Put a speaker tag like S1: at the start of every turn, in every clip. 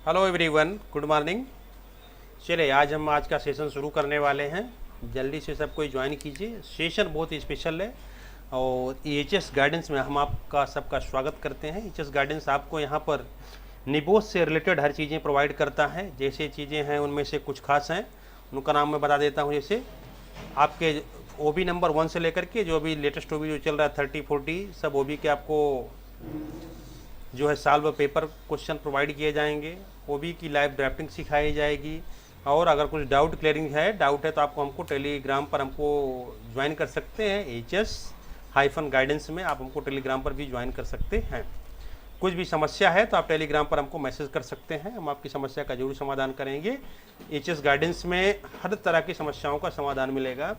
S1: Hello everyone, good morning. चलिए आज का सेशन शुरू करने वाले हैं। जल्दी से सब कोई ज्वाइन कीजिए। सेशन बहुत ही स्पेशल है और एच गाइडेंस में हम आपका सबका स्वागत करते हैं। एच गाइडेंस आपको यहाँ पर निबोस से रिलेटेड हर चीज़ें प्रोवाइड करता है। जैसे चीज़ें हैं उनमें से कुछ खास हैं, उनका नाम मैं बता देता हूँ। जैसे आपके ओबी नंबर 1 से लेकर के जो अभी लेटेस्ट ओबी जो चल रहा है 30-40 सब ओबी के आपको जो है सॉल्व पेपर क्वेश्चन प्रोवाइड किए जाएंगे। ओबी की लाइव ड्राफ्टिंग सिखाई जाएगी। और अगर कुछ डाउट क्लियरिंग है, डाउट है तो आपको हमको टेलीग्राम पर हमको ज्वाइन कर सकते हैं। एच एस -गाइडेंस में आप हमको टेलीग्राम पर भी ज्वाइन कर सकते हैं। कुछ भी समस्या है तो आप टेलीग्राम पर हमको मैसेज कर सकते हैं, हम आपकी समस्या का जरूर समाधान करेंगे। एच एस गाइडेंस में हर तरह की समस्याओं का समाधान मिलेगा।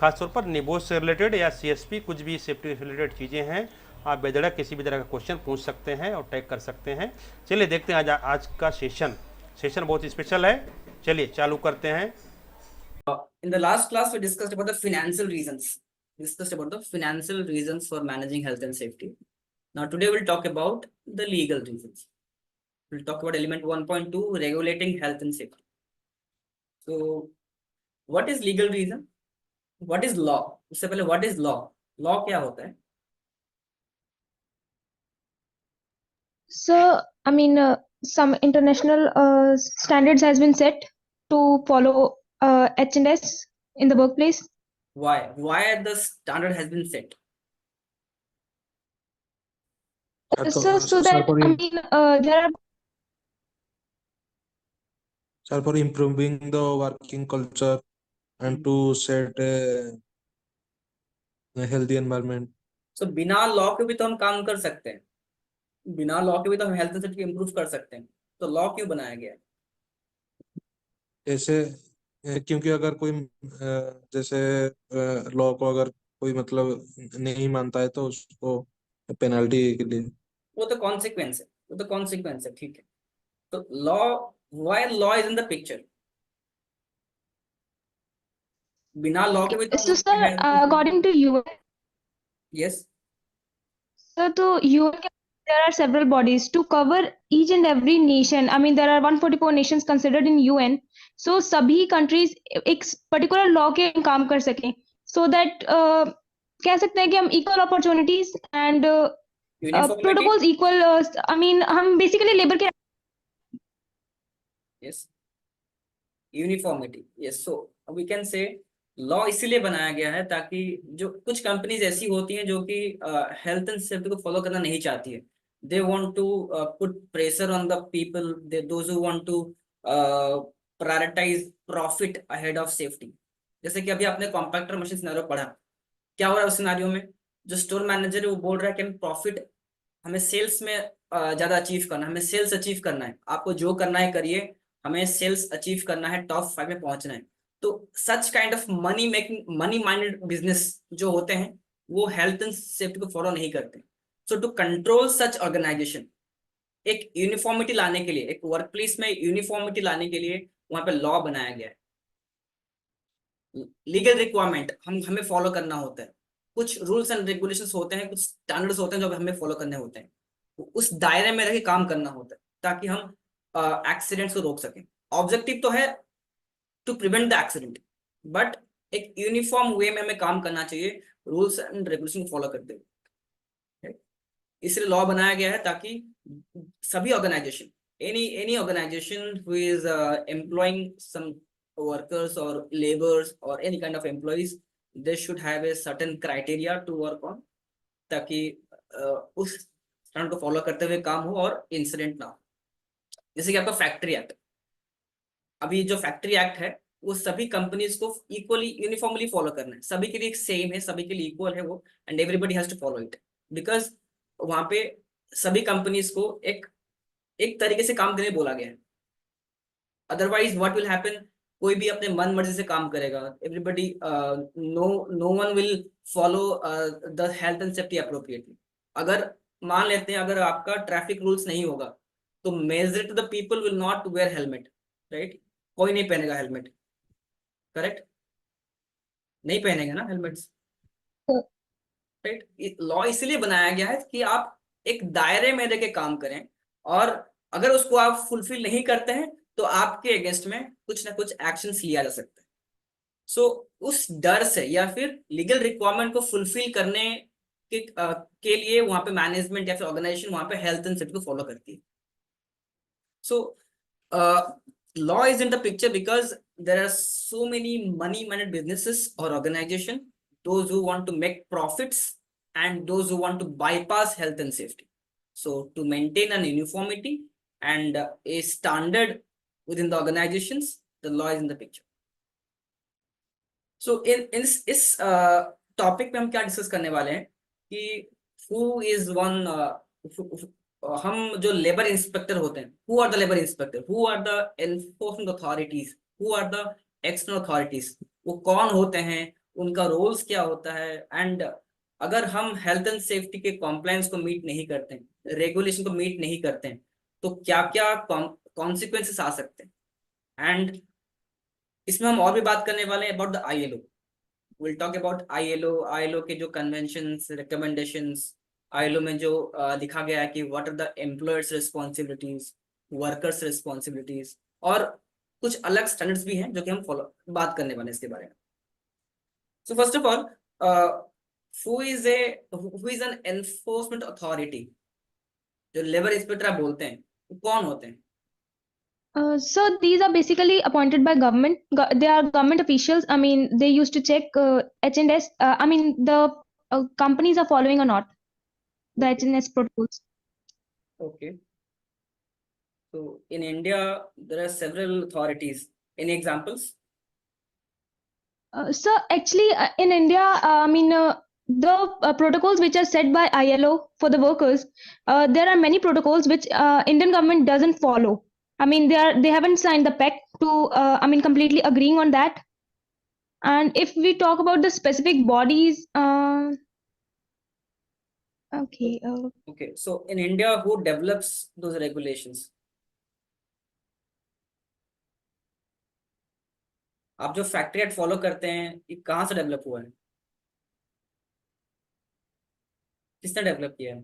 S1: खासतौर पर निबोस से रिलेटेड या CSP कुछ भी सेफ्टी से रिलेटेड चीज़ें हैं, आप बेधड़क किसी भी तरह का क्वेश्चन पूछ सकते हैं और टैग कर सकते हैं। चलिए देखते हैं आज का सेशन बहुत स्पेशल है। चलिए चालू करते हैं।
S2: In the last class, we discussed about the financial reasons. Discussed about the financial reasons for managing health and safety. Now, today we'll talk about the legal reasons. We'll talk about element 1.2, regulating health and safety. So, what is legal reason? What is law? उससे पहले what is law? Law क्या होता है?
S3: So, I mean, some international standards has been set to follow H&S in the workplace.
S2: Why? Why the standard has been set?
S3: So that I mean, there are
S4: for improving the working culture and to set a healthy environment.
S2: So बिना law के भी तो हम काम कर सकते हैं, बिना लॉ के भी तो हम हेल्थ एंड सेफ्टी इंप्रूव कर सकते हैं। तो लॉ क्यों बनाया गया है?
S4: ऐसे क्योंकि अगर कोई जैसे लॉ को अगर कोई मतलब नहीं मानता है तो उसको पेनल्टी के लिए
S2: वो तो कॉन्सिक्वेंस है, वो तो कॉन्सिक्वेंस है, ठीक है। तो law, why law is in the picture? बिना लॉ के भी तो
S3: so sir, according to UN,
S2: yes
S3: so to UN, there are several bodies to cover each and every nation. I mean, there are 144 nations considered in UN. So सभी countries एक particular law के काम कर सकें, so that कह सकते हैं कि हम equal opportunities and
S2: uniformity,
S3: protocols equal. I mean, हम basically labor के
S2: yes uniformity, yes. So we can say law इसीलिए बनाया गया है ताकि जो कुछ कंपनीज ऐसी होती हैं जो कि हेल्थ एंड सेफ्टी को फॉलो करना नहीं चाहती है। They want to put pressure on the people, they those who want to prioritise profit ahead of safety. जैसे कि अभी आपने कॉम्पैक्टर मशीन सिनेरियो पढ़ा, क्या हो रहा है उस सिनेरियो में? जो स्टोर मैनेजर है वो बोल रहा है कि हम प्रॉफिट, हमें सेल्स में ज्यादा अचीव करना है, हमें सेल्स अचीव करना है, आपको जो करना है करिए, हमें सेल्स अचीव करना है, टॉप 5 में पहुंचना है। तो such kind of money making, money minded business जो होते हैं वो हेल्थ एंड सेफ्टी को फॉलो नहीं करते। सो टू कंट्रोल सच ऑर्गेनाइजेशन, एक यूनिफॉर्मिटी लाने के लिए, एक वर्क प्लेस में यूनिफॉर्मिटी लाने के लिए वहां पे लॉ बनाया गया है। लीगल रिक्वायरमेंट हमें फॉलो करना होता है, कुछ रूल्स एंड रेगुलेशंस होते हैं, कुछ स्टैंडर्ड्स होते हैं जो हमें फॉलो करने होते हैं। उस दायरे में रह के काम करना होता है ताकि हम एक्सीडेंट्स को रोक सकें। ऑब्जेक्टिव तो है to prevent the accident, but एक यूनिफॉर्म वे में हमें काम करना चाहिए, रूल्स एंड रेगुलेशन को फॉलो करते हुए। इसलिए लॉ बनाया गया है ताकि सभी organisation, any organisation who is employing some workers or laborers or any kind of employees, they should have a certain criteria to work on, ताकि उस स्टैंडर्ड को फॉलो करते हुए काम हो और इंसिडेंट ना हो। जैसे कि आपका फैक्ट्री एक्ट, अभी जो फैक्ट्री एक्ट है वो सभी कंपनीज को इक्वली यूनिफॉर्मली फॉलो करना है, सभी के लिए सेम है, सभी के लिए इक्वल है वो, and everybody has to follow it. Because वहां पे सभी कंपनीज को एक एक तरीके से काम करने बोला गया है। अदरवाइज व्हाट विल हैपन, कोई भी अपने मन मर्जी से काम करेगा, everybody, no one will follow the health and safety appropriately. अगर मान लेते हैं अगर आपका ट्रैफिक रूल्स नहीं होगा तो majority of the people will not where helmet, right? कोई नहीं पहनेगा हेलमेट, करेक्ट? नहीं पहनेगा ना हेलमेट्स, राइट? लॉ इसलिए बनाया गया है कि आप एक दायरे में रह के काम करें और अगर उसको आप फुलफिल नहीं करते हैं तो आपके अगेंस्ट में कुछ ना कुछ एक्शंस लिया जा सकता है। सो उस डर से या फिर लीगल रिक्वायरमेंट को फुलफिल करने के लिए वहां पे मैनेजमेंट या फिर ऑर्गेनाइजेशन वहां पे हेल्थ एंड सेफ्टी को फॉलो करती है। So, law is in the picture because there are so many money-minded businesses or organization, those who want to make profits and those who want to bypass health and safety. So, to maintain an uniformity and a standard within the organizations, the law is in the picture. So, in इस topic पे हम क्या discuss करने वाले हैं कि who is one हम जो लेबर इंस्पेक्टर होते हैं, who are the labour inspector, who are the enforcement authorities, who are the external authorities, वो कौन होते हैं, उनका रोल्स क्या होता है, एंड अगर हम हेल्थ एंड सेफ्टी के कॉम्प्लायंस को मीट नहीं करते हैं, रेगुलेशन को मीट नहीं करते हैं, तो क्या क्या कॉन्सिक्वेंसेस आ सकते हैं। एंड इसमें हम और भी बात करने वाले हैं about the ILO। Will talk about ILO के जो कन्वेंशंस, रिकमेंडेशंस, ILO में जो लिखा गया है कि what are the employers responsibilities, workers responsibilities, और कुछ अलग स्टैंडर्ड्स भी हैं जो कि हम फॉलो बात करने वाले हैं इसके बारे में। So first of all, who is an enforcement authority. जो लेबर इंस्पेक्टर आप बोलते हैं वो कौन होते हैं?
S3: So these are basically appointed by government. They are government officials. I mean, they used to check H&S. I mean, the companies are following or not the H&S protocols.
S2: Okay. So in India, there are several authorities. Any examples?
S3: So actually, in India, I mean, the protocols which are set by ILO for the workers, there are many protocols which Indian government doesn't follow. I mean, they haven't signed the pact to, I mean, completely agreeing on that. And if we talk about the specific bodies, okay.
S2: Okay, so in India, who develops those regulations? आप जो factory act follow करते हैं, ये कहाँ से develop हुआ है? किसने डेवलप किया है?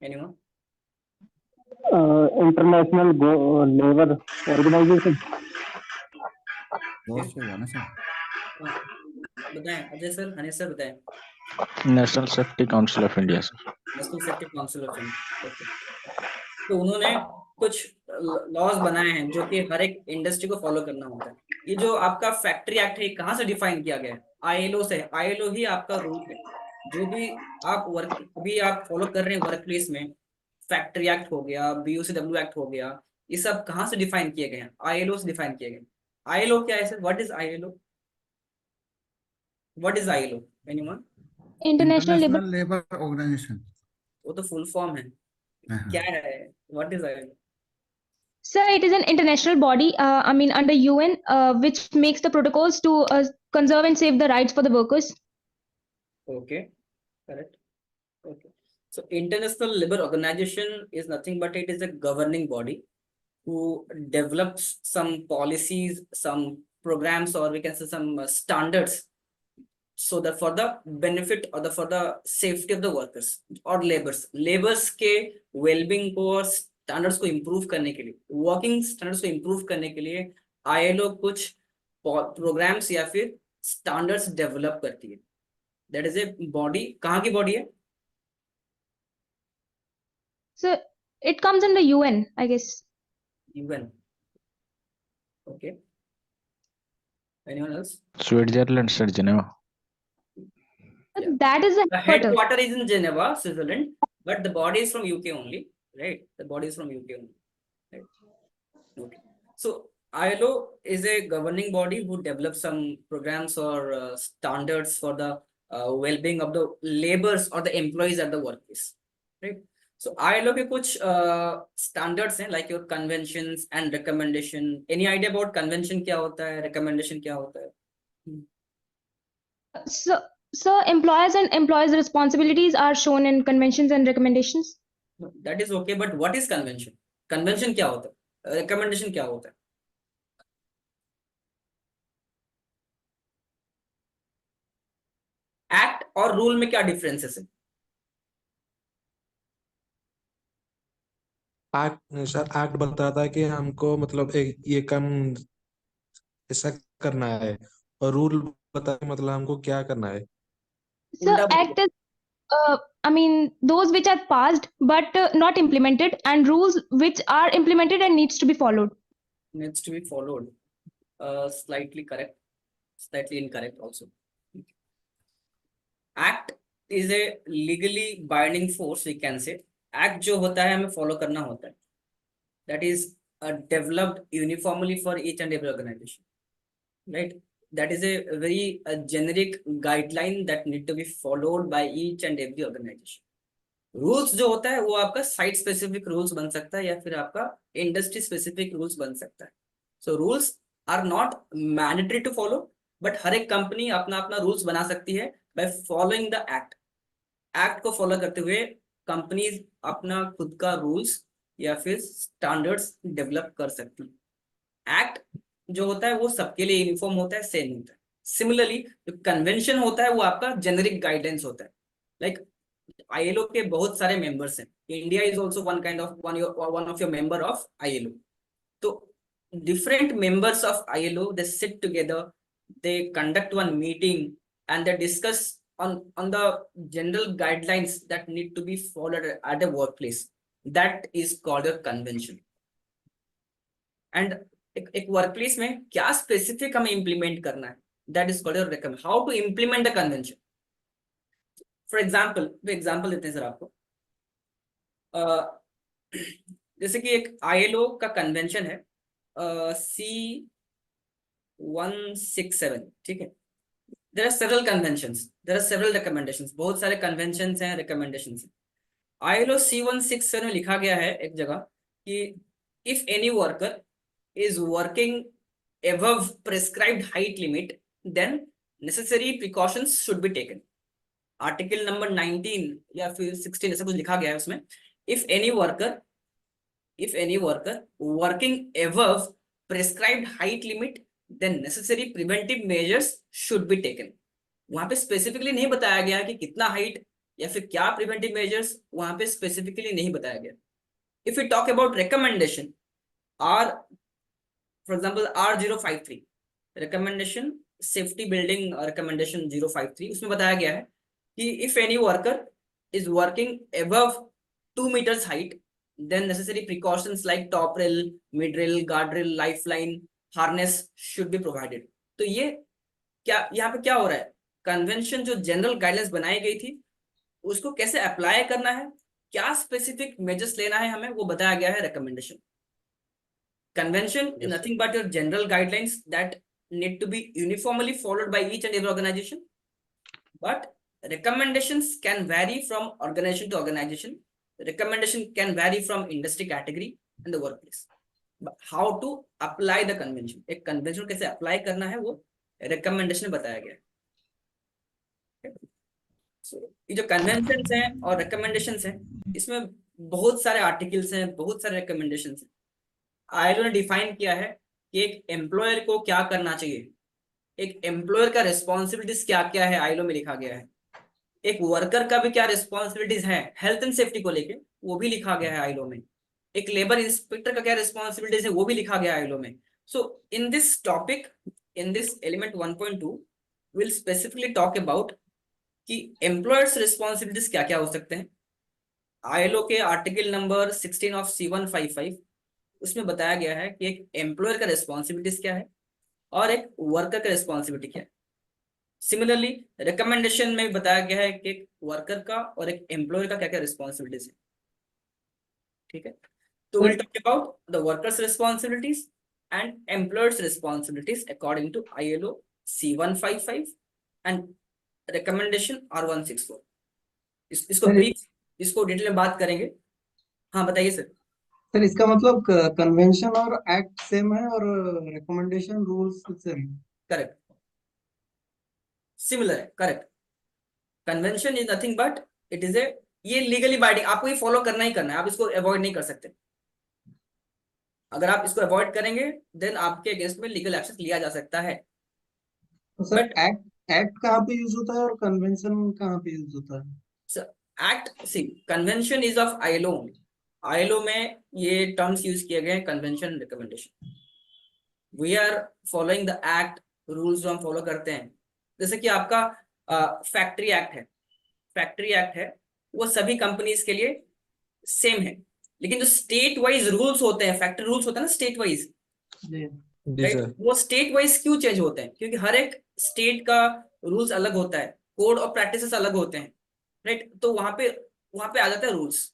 S2: Anyone?
S5: International labour organisation.
S2: Okay. हाँ, बताएं अजय सर, हनीश सर बताएं।
S6: National safety council of India sir.
S2: National safety council of India. Okay, तो उन्होंने कुछ लॉज बनाए हैं जो कि हर एक इंडस्ट्री को फॉलो करना होता है। ये जो आपका फैक्ट्री एक्ट है, कहाँ से डिफाइन किया गया है? ILO से। ILO ही आपका रूल है। जो भी आप अभी आप फॉलो कर रहे हैं वर्क प्लेस में, फैक्ट्री एक्ट हो गया, BOCW एक्ट हो गया, ये सब कहाँ से डिफाइन किए गए हैं? ILO से डिफाइन किए गए। ILO क्या है sir? What is ILO? What is ILO? Anyone?
S3: International Labor.
S7: Labour organisation.
S2: वो तो फुल फॉर्म है, क्या है? What is ILO?
S3: Sir, it is an international body, I mean, under UN, which makes the protocols to conserve and save the rights for the workers.
S2: Okay, correct. Okay. So International Labour Organization is nothing but it is a governing body who develops some policies, some programs, or we can say some standards, so that for the benefit or for the safety of the workers or laborers के well-being को और standards को improve करने के लिए, working standards को improve करने के लिए ILO कुछ programs या फिर standards develop करती है। That is a body। कहाँ की body है?
S3: So it comes under UN, I guess.
S2: UN. Okay. Anyone else?
S6: Switzerland sir, Geneva.
S2: Yeah.
S3: That is the
S2: The
S3: headquarters.
S2: headquarter is in Geneva, Switzerland, but the body is from UK only, right? The body is from UK only, right? Okay. So ILO is a governing body who develops some programs or standards for the well-being of the laborers or the employees at the workplace, right? So ILO के कुछ standards हैं, like your conventions and recommendation. Any idea about convention क्या होता है, recommendation क्या होता है?
S3: So employers and employees' responsibilities are shown in conventions and recommendations.
S2: No, that is okay, but what is convention? Convention क्या होता है? Recommendation क्या होता है? एक्ट और रूल में क्या डिफरेंसेस है?
S4: एक्ट बताता है कि हमको मतलब ये काम ऐसा करना है, और रूल बताता है मतलब हमको क्या करना है।
S3: So
S2: उल्टा
S3: act is, I mean, those which are passed but not implemented, and rules which are implemented and needs to be followed.
S2: needs to be followed. Slightly correct, slightly incorrect also. Act is a legally binding force, we can say. Act जो होता है हमें follow करना होता है. That is developed uniformly for each and every organization, right? That is a very generic guideline that need to be followed by each and every organization. Rules जो होता है वो आपका साइट स्पेसिफिक रूल्स बन सकता है या फिर आपका इंडस्ट्री स्पेसिफिक रूल्स बन सकता है. So rules are not mandatory to follow, but हर एक कंपनी अपना अपना रूल्स बना सकती है by following the act. Act को फॉलो करते हुए कंपनीज अपना खुद का रूल्स या फिर स्टैंडर्ड्स डेवलप कर सकती है. एक्ट जो होता है वो सबके लिए यूनिफॉर्म होता है, सेम होता है. सिमिलरली जो कन्वेंशन होता है वो आपका जेनरिक गाइडेंस होता है. लाइक ILO के बहुत सारे मेंबर्स हैं. India is also one of your member of ILO. तो different members of ILO, they sit together, they conduct one meeting, and they discuss on the general guidelines that need to be followed at a workplace. That is called a convention. And एक workplace में क्या specific हमें implement करना है, that is called recommend. How to implement the convention. For example देते हैं sir आपको. जैसे कि एक ILO का कन्वेंशन है C167, ठीक है. There are several conventions, there are several recommendations, बहुत सारे कन्वेंशंस हैं, रिकमेंडेशंस हैं. ILO C167 में लिखा गया है एक जगह कि if any worker is working above prescribed height limit, then necessary precautions should be taken. Article number 19 या फिर 16 ऐसा कुछ लिखा गया है उसमें. if any worker working above prescribed height limit, then necessary preventive measures should be taken. वहां पे स्पेसिफिकली नहीं बताया गया कि कितना हाइट या फिर क्या प्रिवेंटिव मेजर्स, वहां पे स्पेसिफिकली नहीं बताया गया. If you talk about recommendation, for example R053 recommendation, safety building recommendation 053, उसमें बताया गया है कि if any worker is working above 2 meters height, then necessary precautions like top rail, mid rail, guard rail, lifeline, harness should be provided. तो ये क्या यहाँ पे क्या हो रहा है, कन्वेंशन जो जनरल गाइडलाइंस बनाई गई थी उसको कैसे अप्लाई करना है, क्या स्पेसिफिक मेजर्स लेना है हमें, वो बताया गया है recommendation. Convention is nothing but your general guidelines that need to be uniformly followed by each and every organization. But recommendations can vary from organization to organization. Recommendation can vary from industry category and the workplace. But how to apply the convention? एक convention कैसे apply करना है वो recommendation में बताया गया है. So, ये जो conventions हैं और recommendations हैं, इसमें बहुत सारे articles हैं, बहुत सारे recommendations हैं. ILO ने डिफाइन किया है कि एक एम्प्लॉयर को क्या करना चाहिए, एक एम्प्लॉयर का रिस्पॉन्सिबिलिटीज क्या क्या है ILO में लिखा गया है. एक वर्कर का भी क्या रिस्पॉन्सिबिलिटीज है हेल्थ एंड सेफ्टी को लेके, वो भी लिखा गया है ILO में. एक लेबर इंस्पेक्टर का क्या रिस्पॉन्सिबिलिटीज है वो भी लिखा गया है ILO में. So in this topic, in this element 1.2 will specifically talk about कि एम्प्लॉयर्स रिस्पॉन्सिबिलिटीज क्या क्या हो सकते हैं. ILO के आर्टिकल नंबर 16 ऑफ C155 उसमें बताया गया है कि एक एम्प्लॉयर का रिस्पॉन्सिबिलिटीज क्या है और एक वर्कर का रिस्पॉन्सिबिलिटी क्या है. सिमिलरली रिकमेंडेशन में भी बताया गया है कि एक वर्कर का और एक एम्प्लॉयर का क्या क्या रिस्पॉन्सिबिलिटीज है. ठीक है, तो will talk about the workers responsibilities and employers responsibilities according to ILO C155 and recommendation R164. इसको ब्रीफ, इसको डिटेल में बात करेंगे. हाँ बताइए सर.
S7: सर इसका मतलब कन्वेंशन और एक्ट सेम है और रिकमेंडेशन रूल्स सेम है.
S2: करेक्ट, सिमिलर है. Correct. Convention is nothing but it is a, ये लीगली बाइंडिंग, आपको ये फॉलो करना ही करना है, आप इसको अवॉइड नहीं कर सकते. अगर आप इसको अवॉइड करेंगे देन आपके अगेंस्ट में लीगल एक्शन लिया जा सकता है.
S7: तो सर एक्ट कहाँ पे यूज होता है और कन्वेंशन कहाँ पे यूज होता है?
S2: Act, C convention is of ILO only. ILO में ये टर्म्स यूज किए गए हैं, convention, recommendation. We are following the act, rules जो हम फॉलो करते हैं, जैसे कि आपका फैक्ट्री एक्ट है। फैक्ट्री एक्ट है वो सभी कंपनीज के लिए सेम है, लेकिन जो स्टेट वाइज रूल्स होते हैं, फैक्ट्री रूल्स होते हैं ना स्टेट वाइज,
S7: जी
S4: जी
S2: राइट,
S4: सर।
S2: वो स्टेट वाइज क्यों चेंज होते हैं? क्योंकि हर एक स्टेट का रूल्स अलग होता है, कोड ऑफ प्रैक्टिसेस अलग होते हैं, राइट। तो वहां पे आ जाता है rules,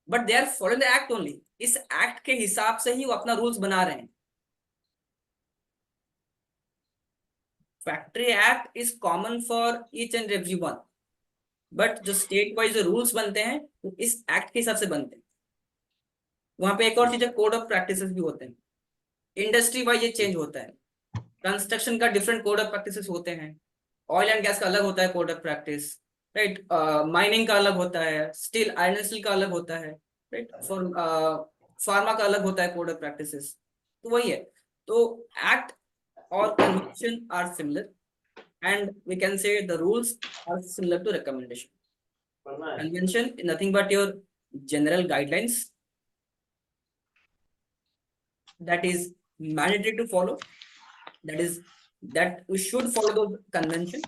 S2: but they are following the act only. इस एक्ट के हिसाब से ही वो अपना रूल्स बना रहे हैं। Factory act is common for each and every one, but जो स्टेट वाइज जो रूल्स बनते हैं वो इस एक्ट के हिसाब से बनते हैं। वहां पे एक और चीज है, कोड ऑफ प्रैक्टिसेस भी होते हैं। इंडस्ट्री वाइज ये चेंज होता है। कंस्ट्रक्शन का डिफरेंट कोड ऑफ प्रैक्टिसेस होते हैं, ऑयल एंड गैस का अलग होता है code of practice, right. Mining का अलग होता है, स्टील, आयरन स्टील का अलग होता है, राइट। फॉर फार्मा का अलग होता है कोड ऑफ प्रैक्टिसेस। तो वही है। तो एक्ट और convention are similar, and we can say the rules are similar to recommendation. Convention is nothing but your general guidelines that is mandatory to follow. That we should follow the convention.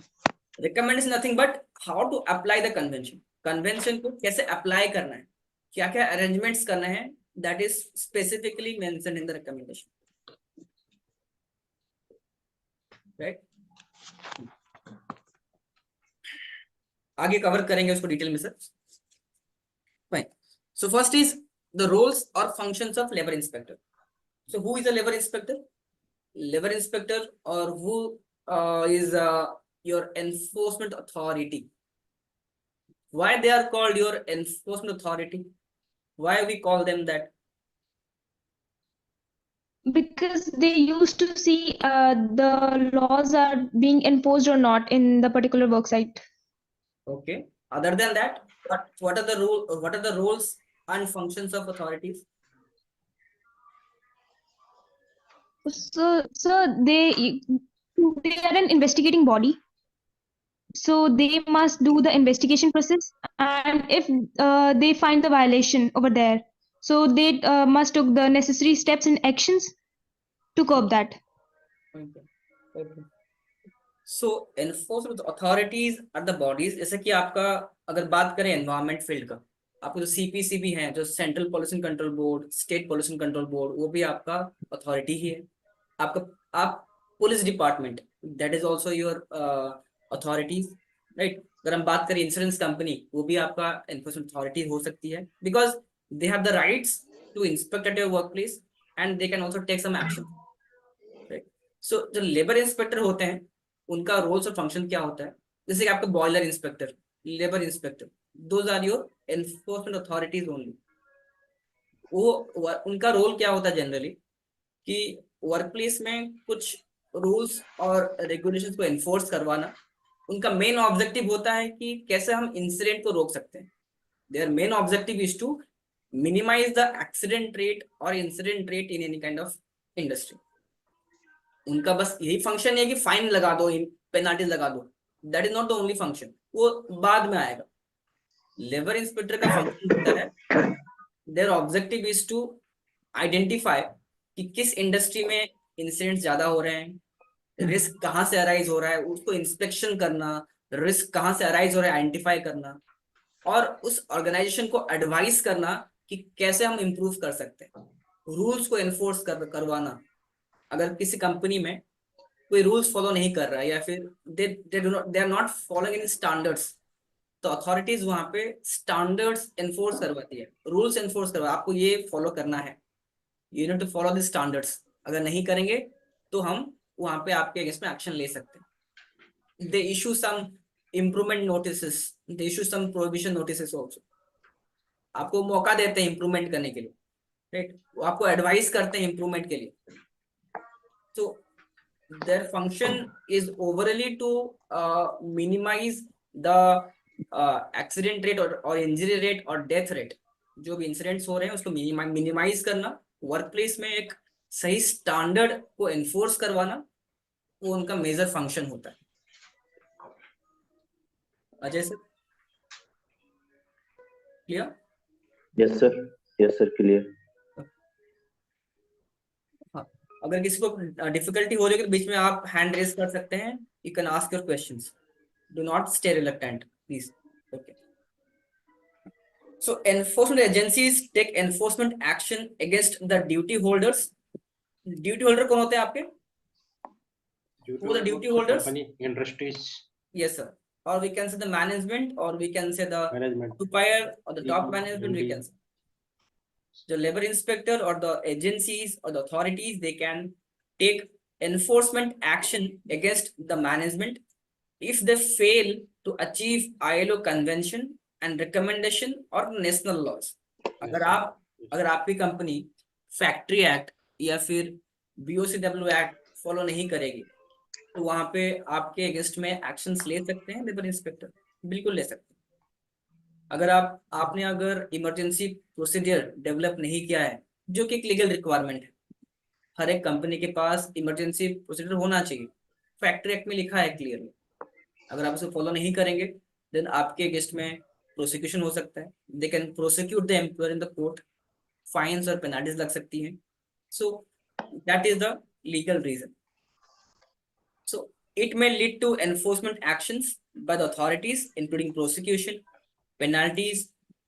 S2: Recommend is nothing but how to apply the convention. Convention को कैसे apply करना है, क्या क्या arrangements करना है, that is specifically mentioned in the recommendation, right? आगे cover करेंगे उसको डिटेल में sir. Fine. So first is the roles और functions of labour inspector. So who is a labour inspector? Labour inspector और who is your enforcement authority. Why they are called your enforcement authority? Why we call them that?
S3: Because they used to see the laws are being enforced or not in the particular work site.
S2: Okay. Other than that, what are the rule? What are the roles and functions of authorities?
S3: So they are an investigating body. So they must do the investigation process, and if they find the violation over there, so they must take the necessary steps and actions to curb that.
S2: Okay. Okay. So enforcement authorities are the bodies, जैसे कि आपका अगर बात करें environment field का, आपको जो CPCB है, जो central pollution control board, state pollution control board, वो भी आपका अथॉरिटी ही है। आपका आप police department, that is also your authorities, right. अगर हम बात करें इंश्योरेंस कंपनी, वो भी आपका एनफोर्समेंट अथॉरिटी हो सकती है, because they have the rights to inspect at your work place and they can also take some action, right. So जो लेबर इंस्पेक्टर होते हैं उनका रोल्स और फंक्शन क्या होता है? जैसे कि आपका boiler inspector, labour inspector, those are your enforcement authorities only. वो उनका रोल क्या होता है जनरली कि वर्क प्लेस में कुछ रूल्स और रेगुलेशंस को एनफोर्स करवाना। उनका मेन ऑब्जेक्टिव होता है कि कैसे हम इंसिडेंट को रोक सकते हैं। Their main objective is to minimise the accident rate और incident rate in any kind of industry. उनका बस यही फंक्शन है कि फाइन लगा दो, पेनाल्टी लगा दो, that is not the only function, वो बाद में आएगा। लेबर इंस्पेक्टर का फंक्शन होता है, their objective is to identify कि किस इंडस्ट्री में इंसिडेंट्स ज्यादा हो रहे हैं, रिस्क कहाँ से अराइज हो रहा है, उसको इंस्पेक्शन करना, रिस्क कहाँ से अराइज हो रहा है आइडेंटिफाई करना, और उस ऑर्गेनाइजेशन को एडवाइस करना कि कैसे हम इम्प्रूव कर सकते हैं। रूल्स को एनफोर्स करवाना। अगर किसी कंपनी में कोई रूल्स फॉलो नहीं कर रहा है या फिर they are not following in standards, तो अथॉरिटीज वहां पे स्टैंडर्ड्स एनफोर्स करवाती है, रूल्स एनफोर्स करवा, आपको ये फॉलो करना है, you need to follow the standards. अगर नहीं करेंगे तो हम वहां पे आपके अगेंस्ट में एक्शन ले सकते हैं। They issue some improvement notices, they issue some prohibition notices also. आपको मौका देते हैं इम्प्रूवमेंट करने के लिए, राइट। वो आपको एडवाइस करते हैं इम्प्रूवमेंट के लिए। तो their function is overly to minimize the accident rate or injury rate or death rate। जो भी इंसिडेंट्स हो रहे हैं उसको मिनिमाइज करना, वर्क प्लेस में एक सही स्टैंडर्ड को एनफोर्स करवाना, वो उनका मेजर फंक्शन होता है। Ajay sir, clear?
S5: Yes sir.
S8: Yes sir, clear.
S2: हाँ, अगर किसी को डिफिकल्टी हो रही है तो बीच में आप हैंड रेज कर सकते हैं, you can ask your questions, do not stay reluctant please. Okay, so enforcement agencies take enforcement action against the duty holders. Duty holder कौन होते हैं आपके? Who are the duty holders?
S1: Company, industries,
S2: Yes sir, or we can say the management, or we can say the
S1: management,
S2: occupier or the top management, we can say. The labor inspector or the agencies or the authorities, they can take enforcement action against the management if they fail to achieve ILO convention and recommendation or national laws. अगर आपकी company factory act या फिर BOCW act follow नहीं करेगी तो वहां पे आपके अगेंस्ट में एक्शंस ले सकते हैं लेबर इंस्पेक्टर, बिल्कुल ले सकते हैं। अगर अगर इमरजेंसी प्रोसीजर डेवलप नहीं किया है, जो कि एक लीगल रिक्वायरमेंट है, हर एक कंपनी के पास इमरजेंसी प्रोसीजर होना चाहिए, फैक्ट्री एक्ट में लिखा है क्लियरली। अगर आप उसे फॉलो नहीं करेंगे देन आपके अगेंस्ट में प्रोसिक्यूशन हो सकता है, they can prosecute the employer in the court, fines और पेनल्टीज लग सकती हैं। So that is the legal reason. So it may lead to enforcement actions by the authorities, including prosecution, penalties,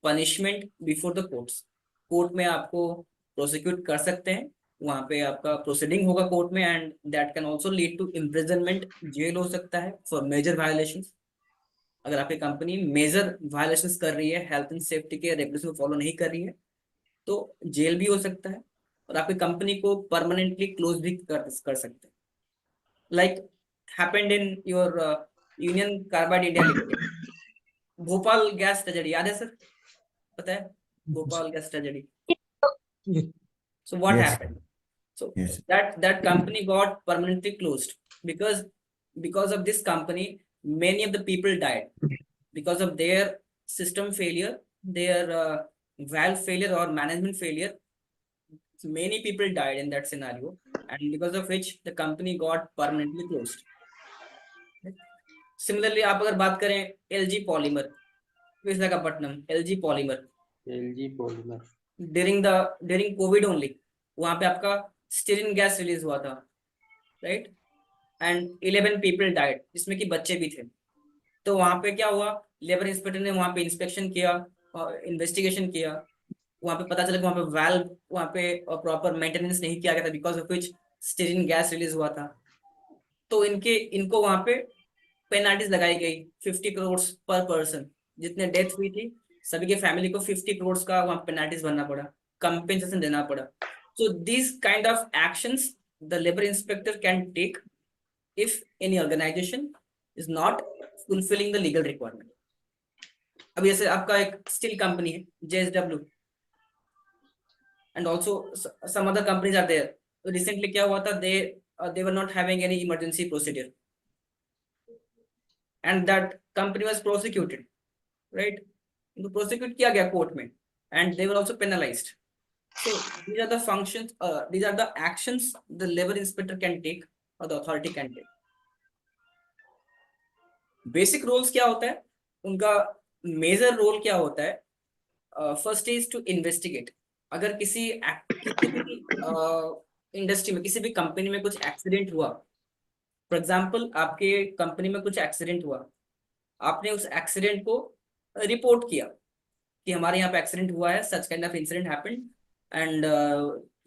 S2: punishment before the courts. Court में आपको prosecute कर सकते हैं, वहां पे आपका प्रोसीडिंग होगा कोर्ट में, and that can also lead to imprisonment, jail हो सकता है फॉर मेजर वायलेशंस। अगर आपकी कंपनी मेजर वायलेशंस कर रही है, हेल्थ एंड सेफ्टी के रेगुलेशन को फॉलो नहीं कर रही है, तो जेल भी हो सकता है और आपकी कंपनी को परमानेंटली क्लोज भी कर सकते हैं। Like happened in your Union Carbide India Limited, Bhopal gas tragedy, याद है सर? पता है Bhopal gas tragedy? So what happened? So that company got permanently closed because of this company, many of the people died because of their system failure, their valve failure or management failure. So many people died in that scenario, and because of which the company got permanently closed. Similarly, आप अगर बात करें LG Polymer, Visakhapatnam, LG Polymer, during COVID only, वहां पे आपका स्टीरिन gas release हुआ था, right, and 11 people died, जिसमें कि बच्चे भी थे। तो वहां पे क्या हुआ, लेबर इंस्पेक्टर ने वहां पे इंस्पेक्शन किया, इन्वेस्टिगेशन किया, वहां पे पता चला कि वहां पे वाल्व वहां पे प्रॉपर मेंटेनेंस नहीं किया गया था, because of which styrene gas release हुआ था। तो इनको वहां पे पेनल्टीज लगाई गई 50 करोड़ पर पर्सन, जितने डेथ हुई थी सभी के फैमिली को 50 करोड़ का वहां पेनल्टीज भरना पड़ा, कंपेंसेशन देना पड़ा। So this kind of actions the labour inspector can take if any organisation is not fulfilling the legal requirement. अब जैसे आपका एक स्टील कंपनी है JSW, and also some other companies are there. So recently क्या हुआ था, they were not having any emergency procedure, and that company was prosecuted, right? उनको prosecute किया गया कोर्ट में, and they were also penalized. So these are the functions, these are the actions the labor inspector can take or the authority can take. Basic roles क्या होता है उनका, major role क्या होता है? First is to investigate. अगर किसी भी इंडस्ट्री में, किसी भी कंपनी में कुछ एक्सीडेंट हुआ, फॉर एग्जांपल आपके कंपनी में कुछ एक्सीडेंट हुआ, आपने उस एक्सीडेंट को रिपोर्ट किया कि हमारे यहाँ पे एक्सीडेंट हुआ है, such kind of incident happened and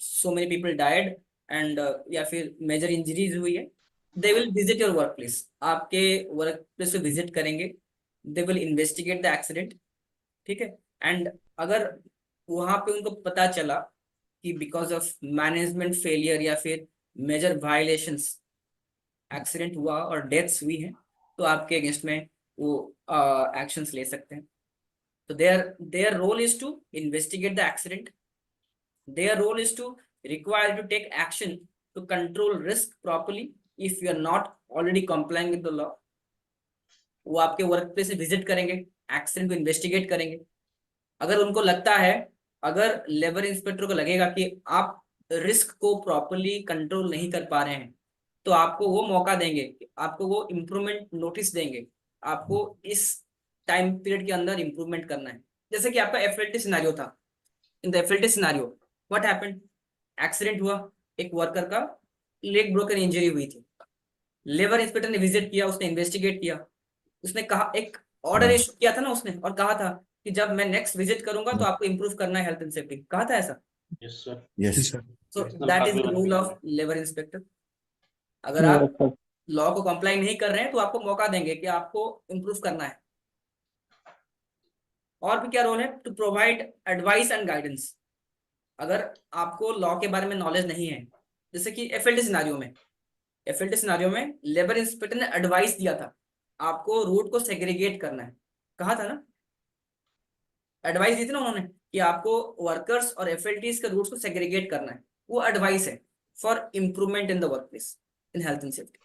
S2: so many people died and या फिर मेजर इंजरीज हुई है। They will visit your work place, आपके वर्क प्लेस पे विजिट करेंगे, they will investigate the accident, ठीक है। एंड अगर वहां पे उनको पता चला कि बिकॉज ऑफ मैनेजमेंट फेलियर या फिर मेजर वायलेशंस एक्सीडेंट हुआ और डेथ्स हुई हैं, तो आपके अगेंस्ट में वो एक्शंस ले सकते हैं। तो their role is to investigate the accident. Their role is to require to take action to control risk properly if you are not already complying with the law. वो आपके वर्क प्लेस से visit करेंगे, accident को investigate करेंगे। अगर उनको लगता है, अगर लेबर इंस्पेक्टर को लगेगा कि आप रिस्क को प्रॉपरली कंट्रोल नहीं कर पा रहे हैं, तो आपको वो मौका देंगे, आपको वो इम्प्रूवमेंट नोटिस देंगे, आपको इस टाइम पीरियड के अंदर इम्प्रूवमेंट करना है। जैसे कि आपका FLT सिनेरियो था, in the FLT scenario what happened, accident हुआ, एक वर्कर का लेग ब्रोकन इंजरी हुई थी, लेबर इंस्पेक्टर ने विजिट किया, उसने इन्वेस्टिगेट किया, उसने कहा, एक ऑर्डर इशू किया था ना उसने, और कहा था कि जब मैं नेक्स्ट विजिट करूंगा तो आपको इंप्रूव करना है हेल्थ एंड सेफ्टी, कहा था ऐसा।
S1: Yes sir.
S4: जी sir.
S2: So that is the rule of labour inspector. अगर
S5: Yes,
S2: आप
S5: sir.
S2: लॉ को कंप्लाई नहीं कर रहे हैं तो आपको मौका देंगे कि आपको इंप्रूव करना है। और भी क्या रोल है, to provide advice and guidance. अगर आपको लॉ के बारे में नॉलेज नहीं है, जैसे कि एफएलटी सिनारियो में लेबर इंस्पेक्टर ने एडवाइस दिया था, आपको रूट को सेग्रीगेट करना है, कहा था ना, एडवाइस दी थी ना उन्होंने कि आपको वर्कर्स और एफएलटीज के रूट्स को सेग्रीगेट करना है, वो एडवाइस है for improvement in the workplace in health and safety.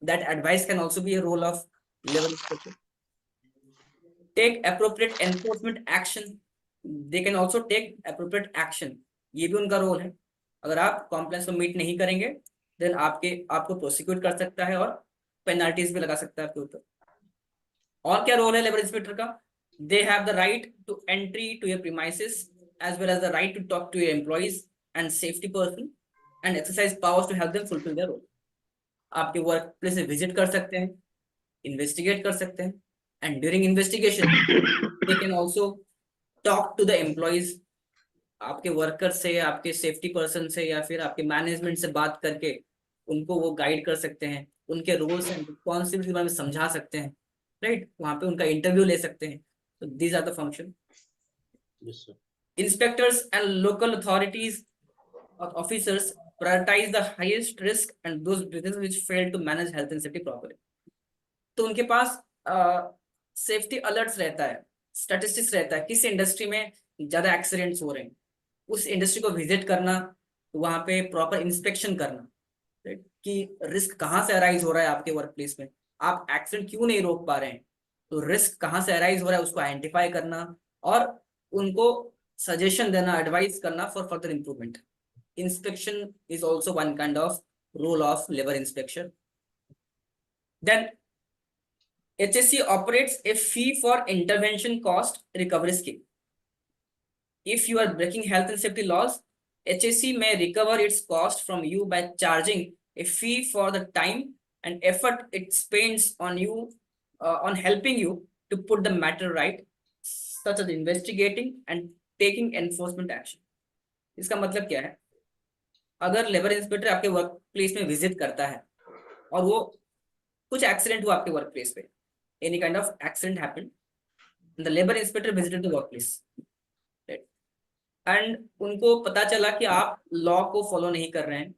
S2: That advice can also be a role of labour inspector. Take appropriate enforcement action, they can also take appropriate action, ये भी उनका role है। अगर आप compliance को meet नहीं करेंगे then आपको प्रोसिक्यूट कर सकता है और पेनल्टीज भी लगा सकता है आपके ऊपर। और क्या रोल है लेबर इंस्पेक्टर का, they have the right to entry to your premises as well as the right to talk to your employees and safety person and exercise powers to help them fulfil their role. आपके work place में visit कर सकते हैं, investigate कर सकते हैं, and during investigation they can also talk to the employees, आपके worker से, आपके सेफ्टी पर्सन से या फिर आपके मैनेजमेंट से बात करके उनको वो गाइड कर सकते हैं, उनके रोल्स एंड रिस्पॉन्सिबिलिटी के बारे में समझा सकते हैं, राइट, वहां पे उनका इंटरव्यू ले सकते हैं। तो these are the function.
S1: Yes sir.
S2: Inspectors and local authorities officers prioritise the highest risk and those business which fail to manage health and safety properly. तो उनके पास सेफ्टी अलर्ट्स रहता है, स्टैटिस्टिक्स रहता है, किस इंडस्ट्री में ज्यादा एक्सीडेंट्स हो रहे हैं, उस इंडस्ट्री को विजिट करना, वहां पे प्रॉपर इंस्पेक्शन करना, right? कि रिस्क कहाँ से अराइज हो रहा है आपके वर्क प्लेस में, आप एक्सीडेंट क्यों नहीं रोक पा रहे हैं, तो रिस्क कहाँ से अराइज हो रहा है उसको आइडेंटिफाई करना और उनको सजेशन देना, एडवाइस करना for further improvement. Inspection is also one kind of role of labour inspection. Then HSE operates a fee for intervention cost recovery scheme. If you are breaking health and safety laws, HSE may recover its cost from you by charging a fee for the time and effort it spends on you, on helping you to put the matter right, such as investigating and taking enforcement action. इसका मतलब क्या है, अगर labour inspector आपके work place में visit करता है और वो कुछ एक्सीडेंट हुआ आपके वर्क प्लेस पे, any kind of accident happened, and the labor inspector visited the workplace, right? And उनको पता चला कि आप लॉ को फॉलो नहीं कर रहे हैं,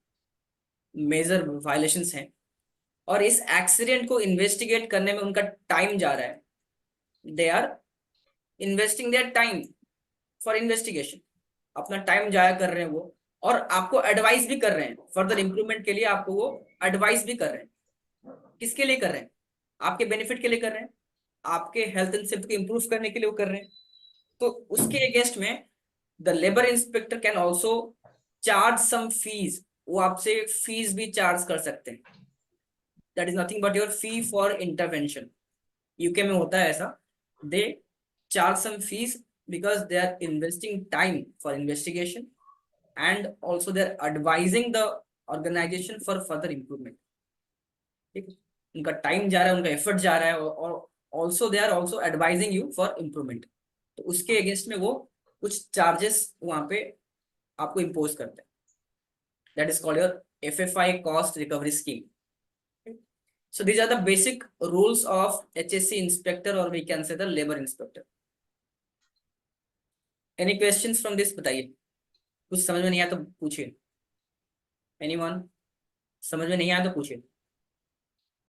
S2: मेजर वायलेशंस हैं, और इस एक्सीडेंट को इन्वेस्टिगेट करने में उनका टाइम जा रहा है, they are investing their time for investigation, अपना टाइम जाया कर रहे हैं वो, और आपको एडवाइस भी कर रहे हैं, फर्दर इंप्रूवमेंट के लिए आपको वो एडवाइस भी कर रहे हैं। किसके लिए कर रहे हैं, आपके बेनिफिट के लिए कर रहे हैं, आपके हेल्थ एंड सेफ्टी को इंप्रूव करने के लिए वो कर रहे हैं। तो उसके अगेंस्ट में the labour inspector can also charge some fees, वो आपसे फीस भी चार्ज कर सकते हैं, that is nothing but your fee for intervention. UK में होता है ऐसा, they charge some fees because they are investing time for investigation and also they are advising the organisation for further improvement. ठीक है, उनका टाइम जा रहा है, उनका एफर्ट जा रहा है, और also they are also advising you for improvement. तो उसके अगेंस्ट में वो कुछ चार्जेस वहां पे आपको इम्पोज करते हैं, that is called your FFI cost recovery scheme. So these are the basic rules of HSE inspector, और we can say the labour inspector. Any questions from this, बताइए, कुछ समझ में नहीं आया तो पूछिए, एनीवन समझ में नहीं आया तो पूछिए।